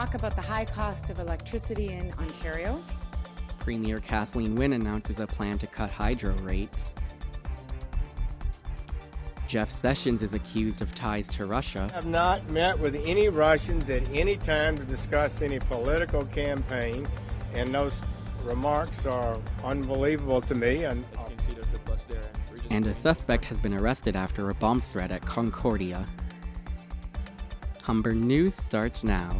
talk about the high cost of electricity in Ontario. Premier Kathleen Wynne announces a plan to cut hydro rates. Jeff Sessions is accused of ties to Russia. I have not met with any Russians at any time to discuss any political campaign, and those remarks are unbelievable to me. And a suspect has been arrested after a bomb threat at Concordia. Humber News starts now.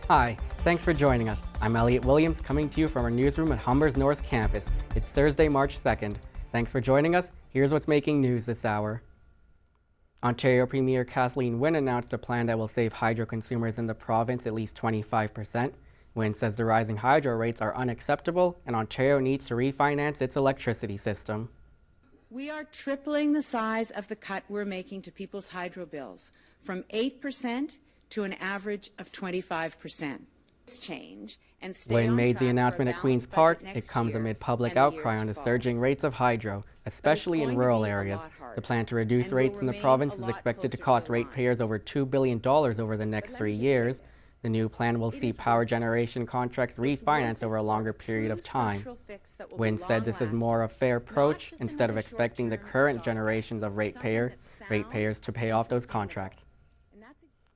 Hi, thanks for joining us. I'm Elliot Williams, coming to you from our newsroom at Humber's North Campus. It's Thursday, March 2nd. Thanks for joining us. Here's what's making news this hour. Ontario Premier Kathleen Wynne announced a plan that will save hydro consumers in the province at least 25%. Wynne says the rising hydro rates are unacceptable and Ontario needs to refinance its electricity system. We are tripling the size of the cut we're making to people's hydro bills from 8% to an average of 25%. Change and Wynne made the announcement at Queen's Park. It comes amid public outcry on the surging rates of hydro, especially in rural areas. The plan to reduce rates in the province is expected to cost ratepayers over $2 billion over the next 3 years. The new plan will see power generation contracts refinanced over a longer period of time. Wynne said this is more a fair approach instead of expecting the current generations of ratepayers to pay off those contracts.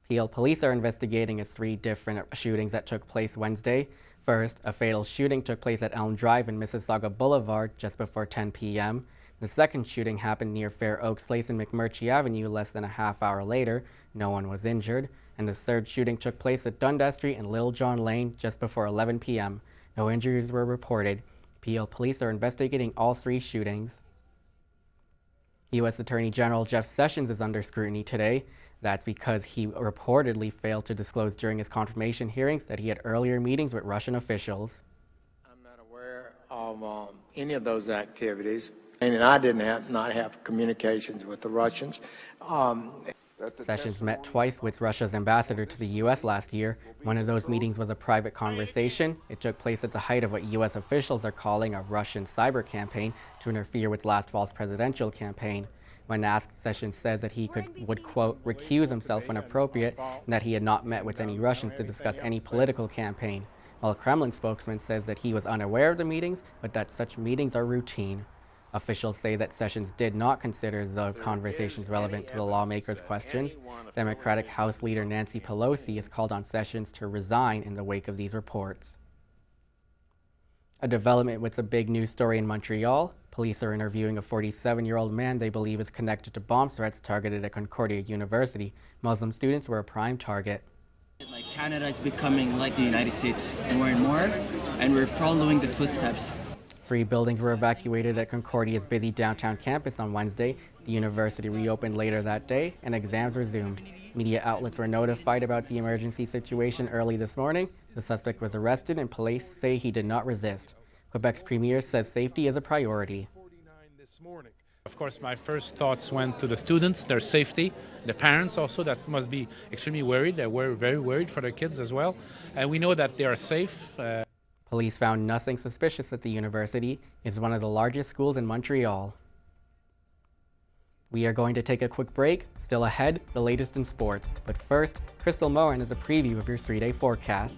Peel police are investigating 3 different shootings that took place Wednesday. First, a fatal shooting took place at Elm Drive and Mississauga Boulevard just before 10 p.m. The second shooting happened near Fair Oaks Place and McMurtry Avenue less than a half hour later. No one was injured. And the third shooting took place at Dundas Street and Little John Lane just before 11 p.m. No injuries were reported. Peel police are investigating all 3 shootings. U.S. Attorney General Jeff Sessions is under scrutiny today. That's because he reportedly failed to disclose during his confirmation hearings that he had earlier meetings with Russian officials. I'm not aware of any of those activities, and I did not have communications with the Russians. Sessions met twice with Russia's ambassador to the U.S. last year. One of those meetings was a private conversation. It took place at the height of what U.S. officials are calling a Russian cyber campaign to interfere with last fall's presidential campaign. When asked, Sessions says that he would, quote, recuse himself when appropriate and that he had not met with any Russians to discuss any political campaign, while a Kremlin spokesman says that he was unaware of the meetings, but that such meetings are routine. Officials say that Sessions did not consider the conversations relevant to the lawmakers' questions. Democratic House Leader Nancy Pelosi has called on Sessions to resign in the wake of these reports. A development with a big news story in Montreal. Police are interviewing a 47-year-old man they believe is connected to bomb threats targeted at Concordia University. Muslim students were a prime target. Like Canada is becoming like the United States more and more, and we're following the footsteps. 3 buildings were evacuated at Concordia's busy downtown campus on Wednesday. The university reopened later that day, and exams resumed. Media outlets were notified about the emergency situation early this morning. The suspect was arrested, and police say he did not resist. Quebec's premier says safety is a priority. Of course, my first thoughts went to the students, their safety, the parents also that must be extremely worried. They were very worried for their kids as well. And we know that they are safe. Police found nothing suspicious at the university. It's one of the largest schools in Montreal. We are going to take a quick break. Still ahead, the latest in sports. But first, Crystal Moen has a preview of your 3-day forecast.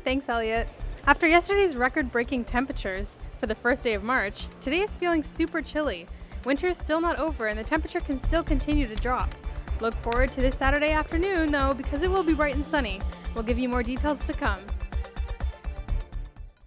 Thanks, Elliot. After yesterday's record-breaking temperatures for the first day of March, today it's feeling super chilly. Winter is still not over and the temperature can still continue to drop. Look forward to this Saturday afternoon, though, because it will be bright and sunny. We'll give you more details to come.